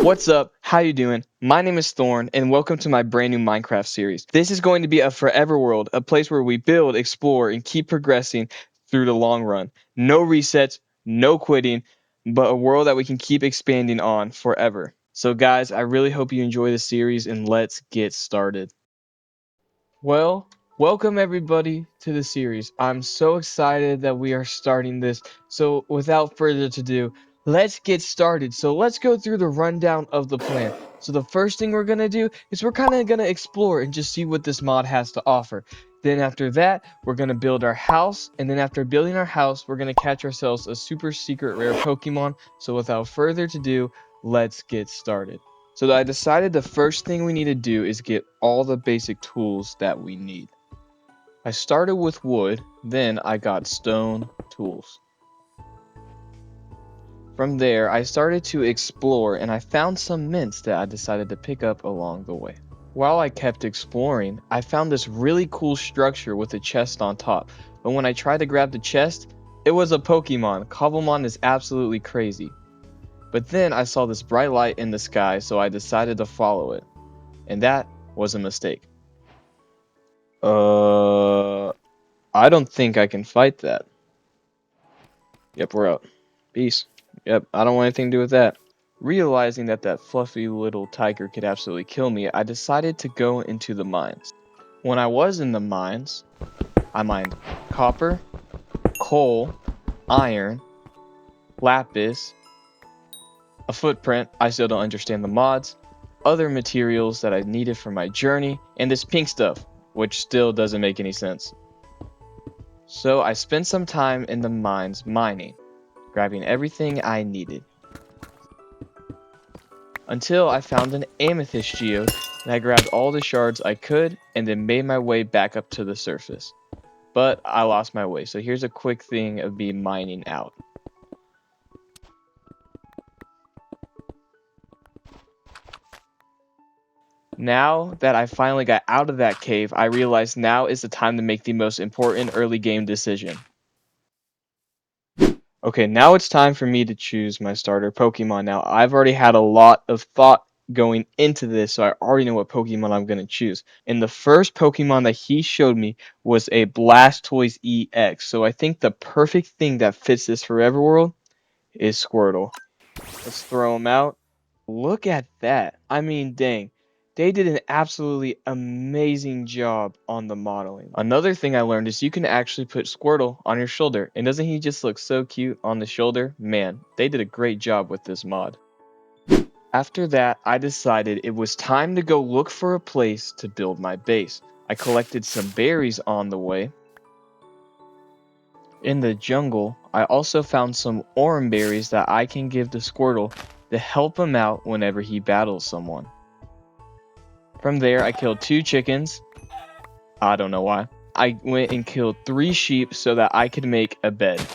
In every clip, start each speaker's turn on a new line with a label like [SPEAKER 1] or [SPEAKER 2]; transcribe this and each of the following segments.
[SPEAKER 1] What's up? How you doing? My name is Thorn, and welcome to my brand new Minecraft series. This is going to be a forever world, a place where we build, explore, and keep progressing through the long run. No resets, no quitting, but a world that we can keep expanding on forever. So guys, I really hope you enjoy the series, and let's get started. Well, welcome everybody to the series. I'm so excited that we are starting this. So without further ado, let's get started. So let's go through the rundown of the plan. So the first thing we're going to do is we're kind of going to explore and just see what this mod has to offer. Then after that, we're going to build our house. And then after building our house, we're going to catch ourselves a super secret rare Pokemon. So without further ado, let's get started. So I decided the first thing we need to do is get all the basic tools that we need. I started with wood, then I got stone tools. From there, I started to explore and I found some mints that I decided to pick up along the way. While I kept exploring, I found this really cool structure with a chest on top, but when I tried to grab the chest, it was a Pokemon. Cobblemon is absolutely crazy. But then I saw this bright light in the sky, so I decided to follow it. And that was a mistake. I don't think I can fight that. Yep, we're out. Peace. Yep, I don't want anything to do with that. Realizing that that fluffy little tiger could absolutely kill me, I decided to go into the mines. When I was in the mines, I mined copper, coal, iron, lapis, a footprint, I still don't understand the mods, other materials that I needed for my journey, and this pink stuff, which still doesn't make any sense. So I spent some time in the mines mining, grabbing everything I needed. Until I found an amethyst geode, and I grabbed all the shards I could, and then made my way back up to the surface. But I lost my way, so here's a quick thing of me mining out. Now that I finally got out of that cave, I realized now is the time to make the most important early game decision. Okay, now it's time for me to choose my starter Pokemon. Now, I've already had a lot of thought going into this, so I already know what Pokemon I'm going to choose. And the first Pokemon that he showed me was a Blastoise EX. So I think the perfect thing that fits this Forever World is Squirtle. Let's throw him out. Look at that. I mean, dang. They did an absolutely amazing job on the modeling. Another thing I learned is you can actually put Squirtle on your shoulder. And doesn't he just look so cute on the shoulder? Man, they did a great job with this mod. After that, I decided it was time to go look for a place to build my base. I collected some berries on the way. In the jungle, I also found some orange berries that I can give to Squirtle to help him out whenever he battles someone. From there, I killed 2 chickens. I don't know why. I went and killed 3 sheep so that I could make a bed.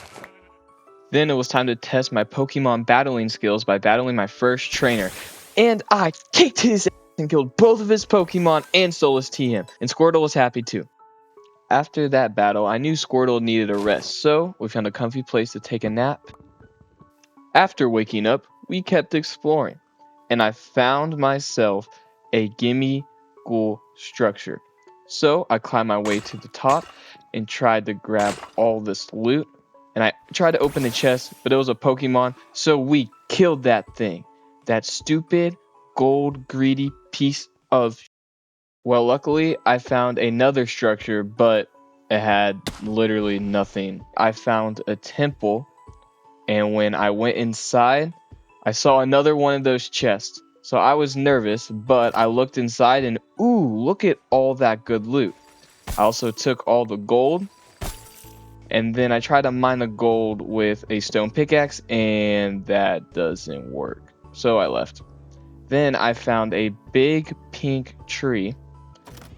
[SPEAKER 1] Then it was time to test my Pokemon battling skills by battling my first trainer. And I kicked his ass and killed both of his Pokemon and Solus TM. And Squirtle was happy too. After that battle, I knew Squirtle needed a rest, so we found a comfy place to take a nap. After waking up, we kept exploring, and I found myself a gimme ghoul structure. So I climbed my way to the top and tried to grab all this loot, and I tried to open the chest, but it was a Pokemon, so we killed that thing. That stupid, gold, greedy piece of... Well, luckily, I found another structure, but it had literally nothing. I found a temple, and when I went inside, I saw another one of those chests. So I was nervous, but I looked inside and ooh, look at all that good loot. I also took all the gold, and then I tried to mine the gold with a stone pickaxe, and that doesn't work. So I left. Then I found a big pink tree,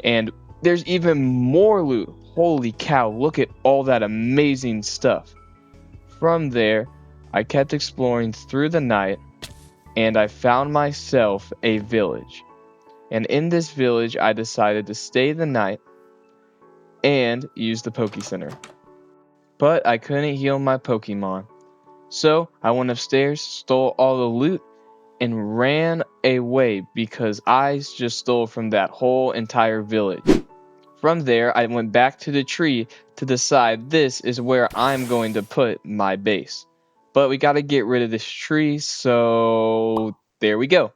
[SPEAKER 1] and there's even more loot. Holy cow, look at all that amazing stuff. From there, I kept exploring through the night, and I found myself a village. And in this village, I decided to stay the night and use the Poke Center. But I couldn't heal my Pokemon. So I went upstairs, stole all the loot, and ran away because I just stole from that whole entire village. From there, I went back to the tree to decide this is where I'm going to put my base. But we got to get rid of this tree, so there we go.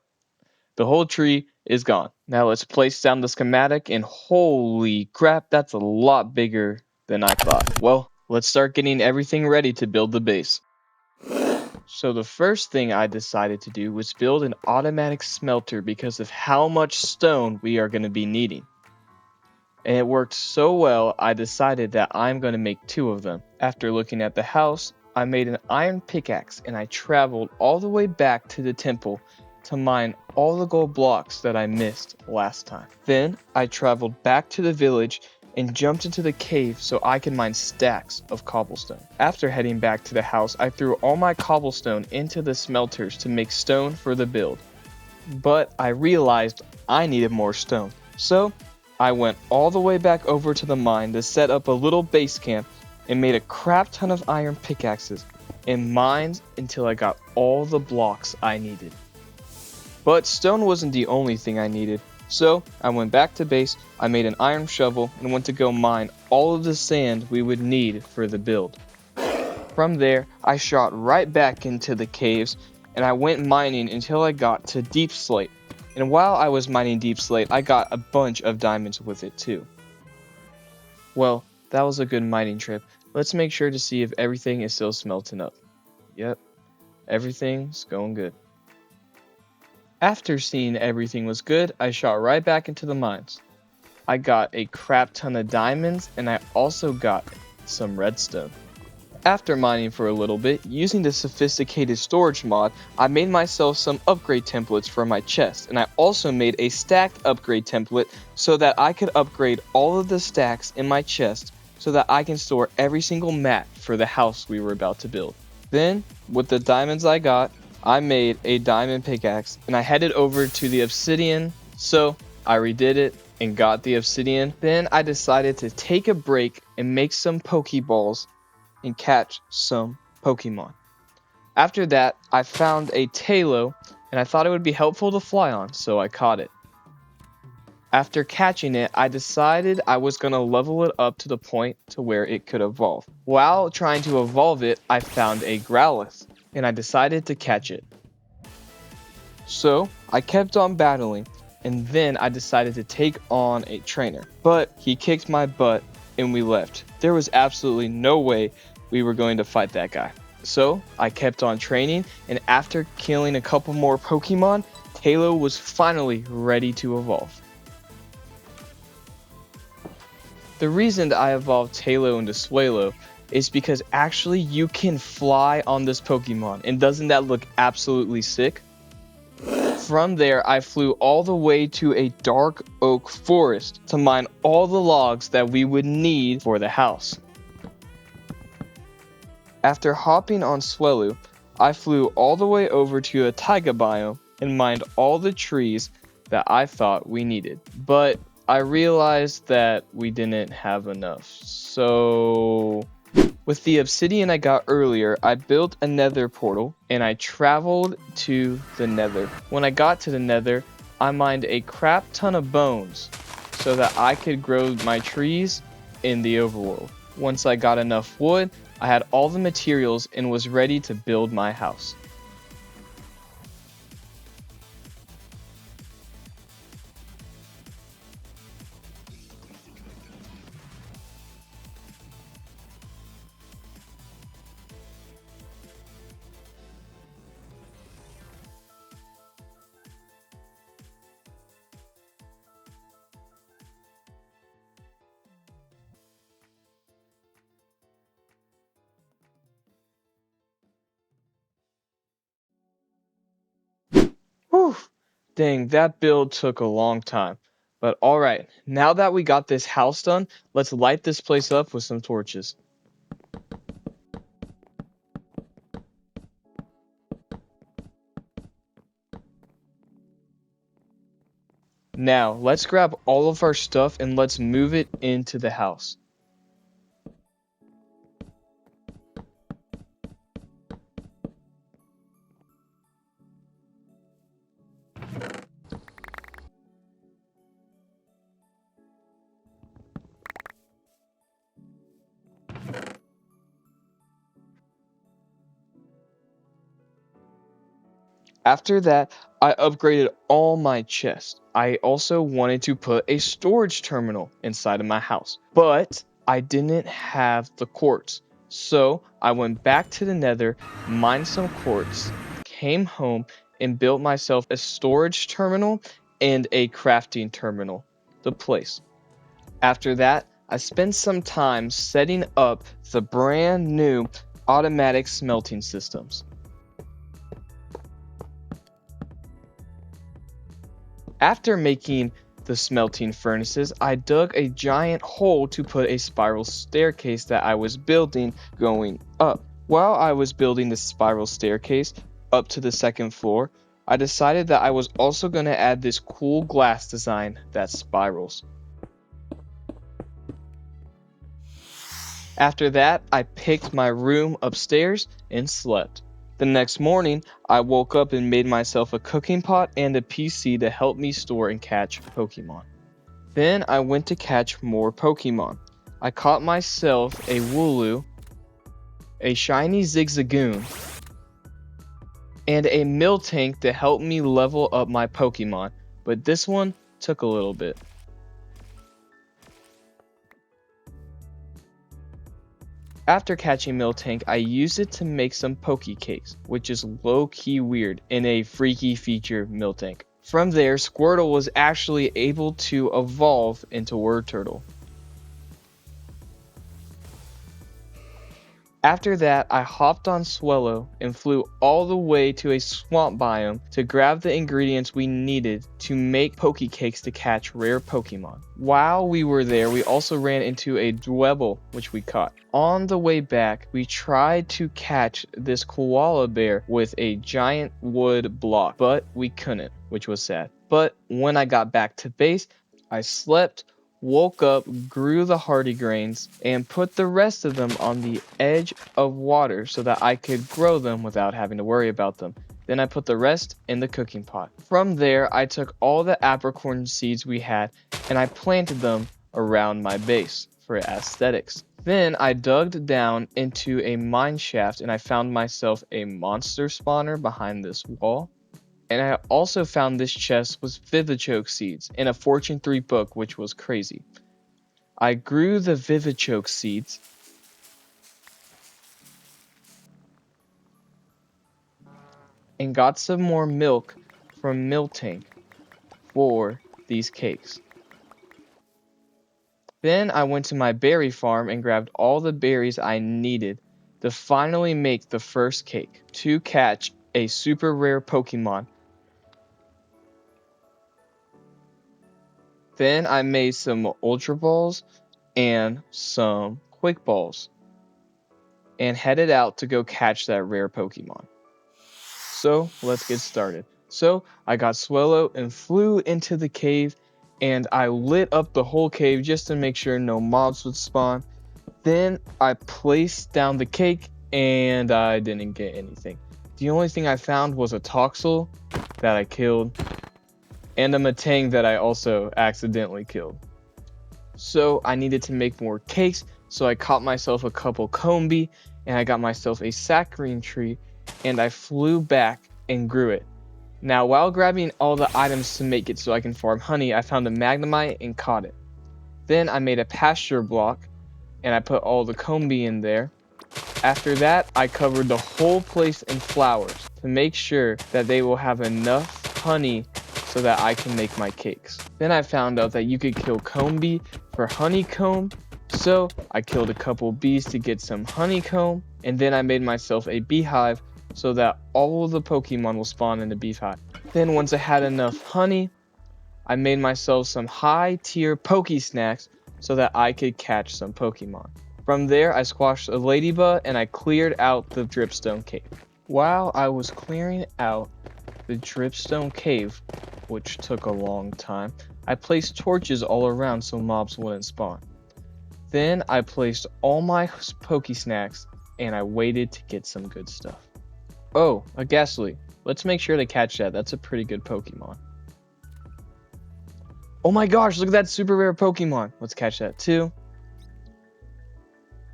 [SPEAKER 1] The whole tree is gone. Now let's place down the schematic, and holy crap, that's a lot bigger than I thought. Well, let's start getting everything ready to build the base. So the first thing I decided to do was build an automatic smelter because of how much stone we are going to be needing. And it worked so well, I decided that I'm going to make 2 of them. After looking at the house, I made an iron pickaxe and I traveled all the way back to the temple to mine all the gold blocks that I missed last time. Then I traveled back to the village and jumped into the cave so I could mine stacks of cobblestone. After heading back to the house, I threw all my cobblestone into the smelters to make stone for the build. But I realized I needed more stone. So I went all the way back over to the mine to set up a little base camp and made a crap ton of iron pickaxes and mined until I got all the blocks I needed. But stone wasn't the only thing I needed, so I went back to base, I made an iron shovel and went to go mine all of the sand we would need for the build. From there, I shot right back into the caves and I went mining until I got to deep slate. And while I was mining deep slate, I got a bunch of diamonds with it too. Well, that was a good mining trip. Let's make sure to see if everything is still smelting up. Yep, everything's going good. After seeing everything was good, I shot right back into the mines. I got a crap ton of diamonds and I also got some redstone. After mining for a little bit, using the sophisticated storage mod, I made myself some upgrade templates for my chest, and I also made a stacked upgrade template so that I could upgrade all of the stacks in my chest so that I can store every single mat for the house we were about to build. Then, with the diamonds I got, I made a diamond pickaxe, and I headed over to the obsidian, so I redid it and got the obsidian. Then I decided to take a break and make some Pokeballs and catch some Pokemon. After that, I found a Talo and I thought it would be helpful to fly on, so I caught it. After catching it, I decided I was going to level it up to the point to where it could evolve. While trying to evolve it, I found a Growlithe and I decided to catch it. So I kept on battling and then I decided to take on a trainer, but he kicked my butt and we left. There was absolutely no way we were going to fight that guy. So I kept on training, and after killing a couple more Pokemon, Talo was finally ready to evolve. The reason that I evolved Talo into Swalo is because actually you can fly on this Pokemon, and doesn't that look absolutely sick? From there, I flew all the way to a dark oak forest to mine all the logs that we would need for the house. After hopping on Swelu, I flew all the way over to a taiga biome and mined all the trees that I thought we needed. But I realized that we didn't have enough. So with the obsidian I got earlier, I built a nether portal and I traveled to the nether. When I got to the nether, I mined a crap ton of bones so that I could grow my trees in the overworld. Once I got enough wood, I had all the materials and was ready to build my house. Whew, dang, that build took a long time. But alright, now that we got this house done, let's light this place up with some torches. Now, let's grab all of our stuff and let's move it into the house. After that, I upgraded all my chests. I also wanted to put a storage terminal inside of my house, but I didn't have the quartz. So I went back to the nether, mined some quartz, came home, and built myself a storage terminal and a crafting terminal to place. After that, I spent some time setting up the brand new automatic smelting systems. After making the smelting furnaces, I dug a giant hole to put a spiral staircase that I was building going up. While I was building the spiral staircase up to the second floor, I decided that I was also going to add this cool glass design that spirals. After that, I picked my room upstairs and slept. The next morning, I woke up and made myself a cooking pot and a PC to help me store and catch Pokemon. Then I went to catch more Pokemon. I caught myself a Wooloo, a shiny Zigzagoon, and a Miltank to help me level up my Pokemon, but this one took a little bit. After catching Miltank, I used it to make some Pokécakes, which is low-key weird in a freaky feature Miltank. From there, Squirtle was actually able to evolve into Wordturtle. After that, I hopped on Swellow and flew all the way to a swamp biome to grab the ingredients we needed to make Pokécakes to catch rare Pokemon. While we were there, we also ran into a Dwebble, which we caught. On the way back, we tried to catch this koala bear with a giant wood block, but we couldn't, which was sad. But when I got back to base, I slept, woke up, grew the hardy grains, and put the rest of them on the edge of water so that I could grow them without having to worry about them. Then I put the rest in the cooking pot. From there, I took all the apricorn seeds we had and I planted them around my base for aesthetics. Then I dug down into a mine shaft and I found myself a monster spawner behind this wall. And I also found this chest with Vivichoke seeds and a Fortune 3 book, which was crazy. I grew the Vivichoke seeds and got some more milk from Miltank for these cakes. Then I went to my berry farm and grabbed all the berries I needed to finally make the first cake to catch a super rare Pokemon. Then I made some Ultra Balls and some Quick Balls and headed out to go catch that rare Pokemon. So let's get started. So I got Swellow and flew into the cave and I lit up the whole cave just to make sure no mobs would spawn. Then I placed down the cake and I didn't get anything. The only thing I found was a Toxel that I killed and a Matang that I also accidentally killed. So I needed to make more cakes, so I caught myself a couple Combi, and I got myself a saccharine tree, and I flew back and grew it. Now while grabbing all the items to make it so I can farm honey, I found a Magnemite and caught it. Then I made a pasture block, and I put all the Combi in there. After that, I covered the whole place in flowers to make sure that they will have enough honey so that I can make my cakes. Then I found out that you could kill Combi for honeycomb, so I killed a couple bees to get some honeycomb, and then I made myself a beehive so that all of the Pokemon will spawn in the beehive. Then once I had enough honey, I made myself some high tier Poke Snacks so that I could catch some Pokemon. From there, I squashed a ladybug and I cleared out the dripstone cave. While I was clearing out the dripstone cave, which took a long time, I placed torches all around so mobs wouldn't spawn. Then I placed all my Poke Snacks and I waited to get some good stuff. Oh, a Ghastly. Let's make sure to catch that. That's a pretty good Pokemon. Oh my gosh, look at that super rare Pokemon. Let's catch that too.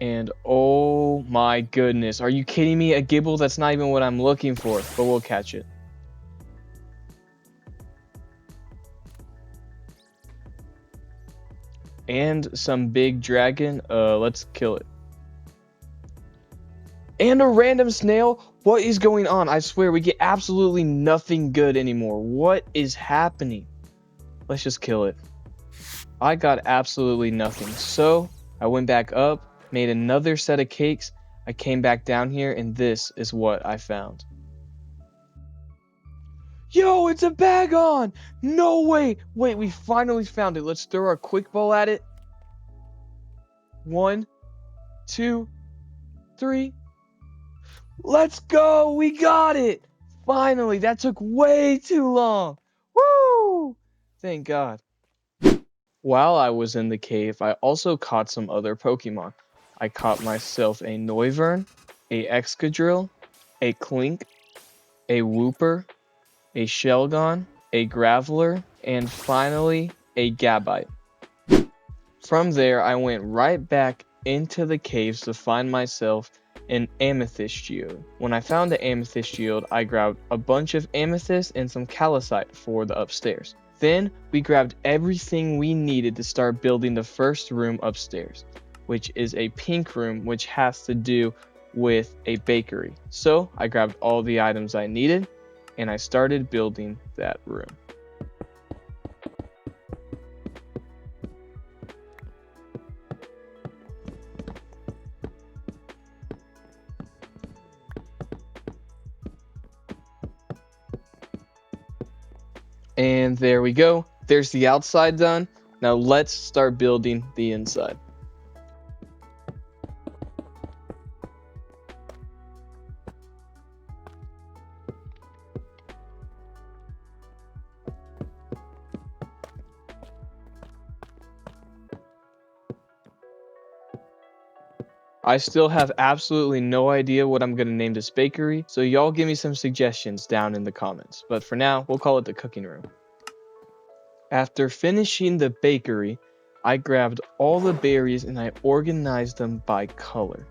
[SPEAKER 1] And oh my goodness, are you kidding me? A Gibble? That's not even what I'm looking for, but we'll catch it. And some big dragon. Let's kill it. And a random snail? What is going on? I swear we get absolutely nothing good anymore. What is happening? Let's just kill it. I got absolutely nothing. So I went back up, made another set of cakes. I came back down here and this is what I found. Yo, it's a Bagon! No way! Wait, we finally found it. Let's throw our quick ball at it. 1, 2, 3. Let's go! We got it! Finally! That took way too long! Woo! Thank God. While I was in the cave, I also caught some other Pokemon. I caught myself a Noivern, a Excadrill, a Clink, a Wooper, a Shelgon, a Graveler, and finally a Gabite. From there, I went right back into the caves to find myself an Amethyst Geode. When I found the Amethyst Geode, I grabbed a bunch of Amethyst and some Calcite for the upstairs. Then, we grabbed everything we needed to start building the first room upstairs, which is a pink room which has to do with a bakery. So, I grabbed all the items I needed, and I started building that room. And there we go. There's the outside done. Now let's start building the inside. I still have absolutely no idea what I'm going to name this bakery, so y'all give me some suggestions down in the comments. But for now, we'll call it the cooking room. After finishing the bakery, I grabbed all the berries and I organized them by color.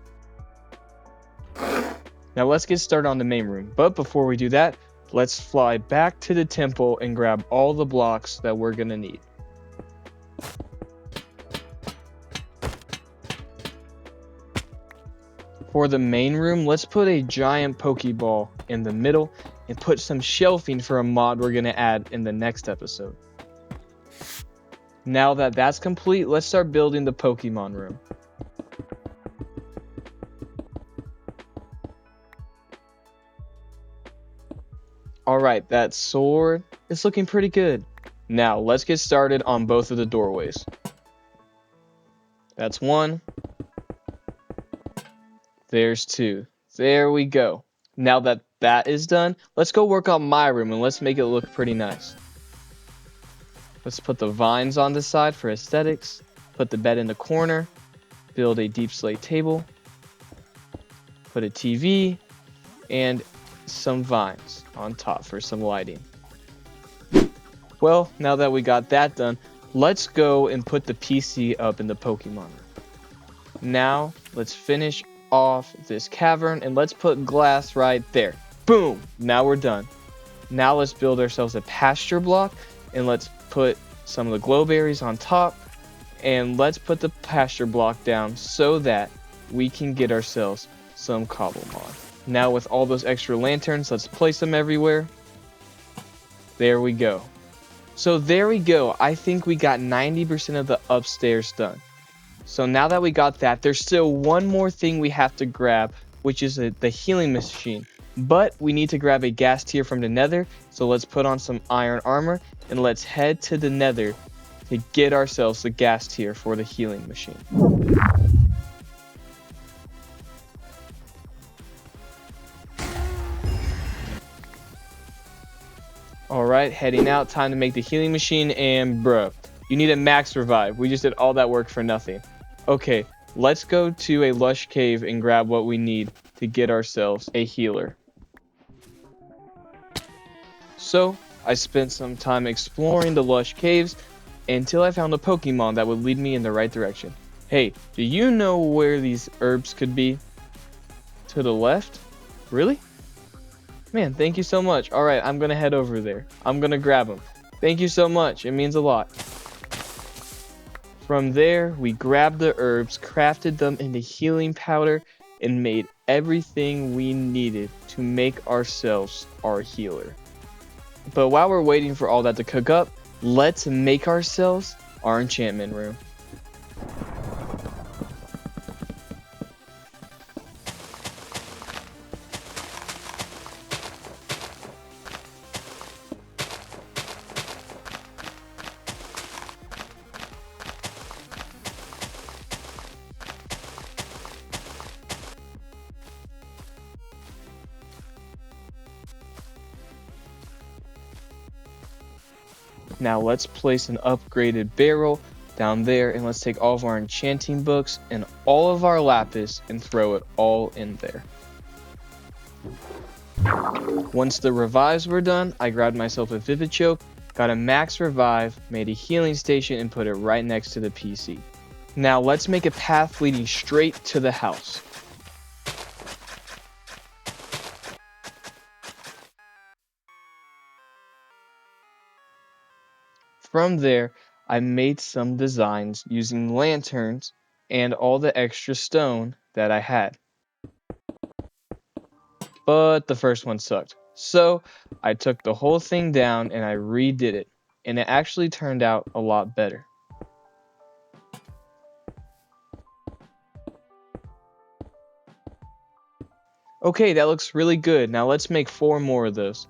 [SPEAKER 1] Now let's get started on the main room, but before we do that, let's fly back to the temple and grab all the blocks that we're going to need. For the main room, let's put a giant Pokeball in the middle and put some shelving for a mod we're going to add in the next episode. Now that that's complete, let's start building the Pokemon room. Alright, that sword is looking pretty good. Now, let's get started on both of the doorways. That's 1. There's 2. There we go. Now that that is done, let's go work on my room and let's make it look pretty nice. Let's put the vines on the side for aesthetics. Put the bed in the corner. Build a deep slate table. Put a TV and some vines on top for some lighting. Well, now that we got that done, let's go and put the PC up in the Pokemon room. Now, let's finish off this cavern and let's put glass right there. Boom! Now we're done. Now let's build ourselves a pasture block and let's put some of the glow berries on top and let's put the pasture block down so that we can get ourselves some Cobblemon. Now with all those extra lanterns, let's place them everywhere. There we go. So there we go. I think we got 90% of the upstairs done. So now that we got that, there's still one more thing we have to grab, which is the healing machine. But we need to grab a gas tier from the nether, so let's put on some iron armor and let's head to the nether to get ourselves the gas tier for the healing machine. Alright, heading out, time to make the healing machine, and bruh, you need a max revive. We just did all that work for nothing. Okay, let's go to a lush cave and grab what we need to get ourselves a healer. So, I spent some time exploring the lush caves until I found a Pokemon that would lead me in the right direction. Hey, do you know where these herbs could be? To the left? Really? Man, thank you so much. Alright, I'm gonna head over there. I'm gonna grab them. Thank you so much. It means a lot. From there, we grabbed the herbs, crafted them into healing powder, and made everything we needed to make ourselves our healer. But while we're waiting for all that to cook up, let's make ourselves our enchantment room. Now let's place an upgraded barrel down there, and let's take all of our enchanting books and all of our lapis and throw it all in there. Once the revives were done, I grabbed myself a vivid choke, got a max revive, made a healing station, and put it right next to the PC. Now let's make a path leading straight to the house. From there, I made some designs using lanterns and all the extra stone that I had. But the first one sucked. So I took the whole thing down and I redid it, and it actually turned out a lot better. Okay, that looks really good. Now let's make 4 more of those.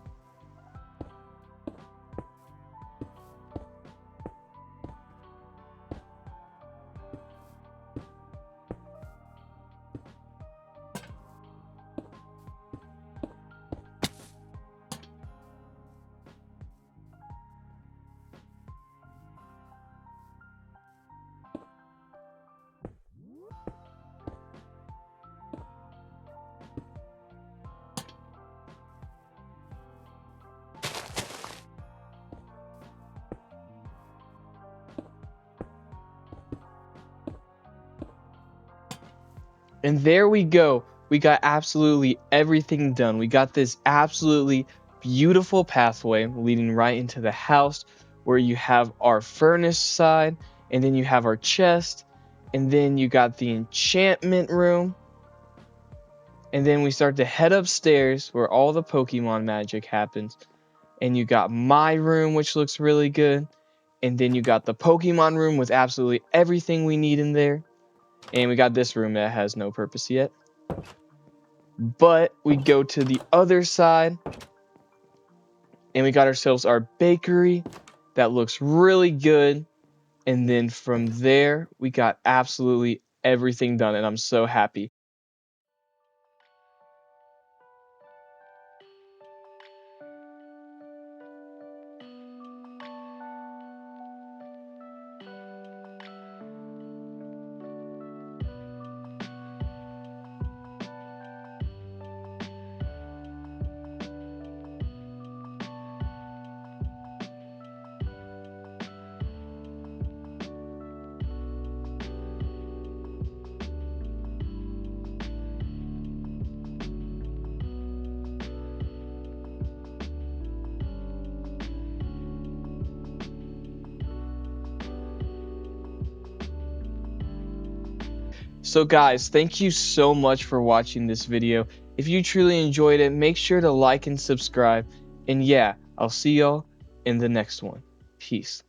[SPEAKER 1] And there we go. We got absolutely everything done. We got this absolutely beautiful pathway leading right into the house, where you have our furnace side, and then you have our chest, and then you got the enchantment room. And then we start to head upstairs where all the Pokemon magic happens. And you got my room, which looks really good. And then you got the Pokemon room with absolutely everything we need in there. And we got this room that has no purpose yet. But we go to the other side, and we got ourselves our bakery that looks really good. And then from there, we got absolutely everything done, and I'm so happy. So guys, thank you so much for watching this video. If you truly enjoyed it, make sure to like and subscribe. And yeah, I'll see y'all in the next one. Peace.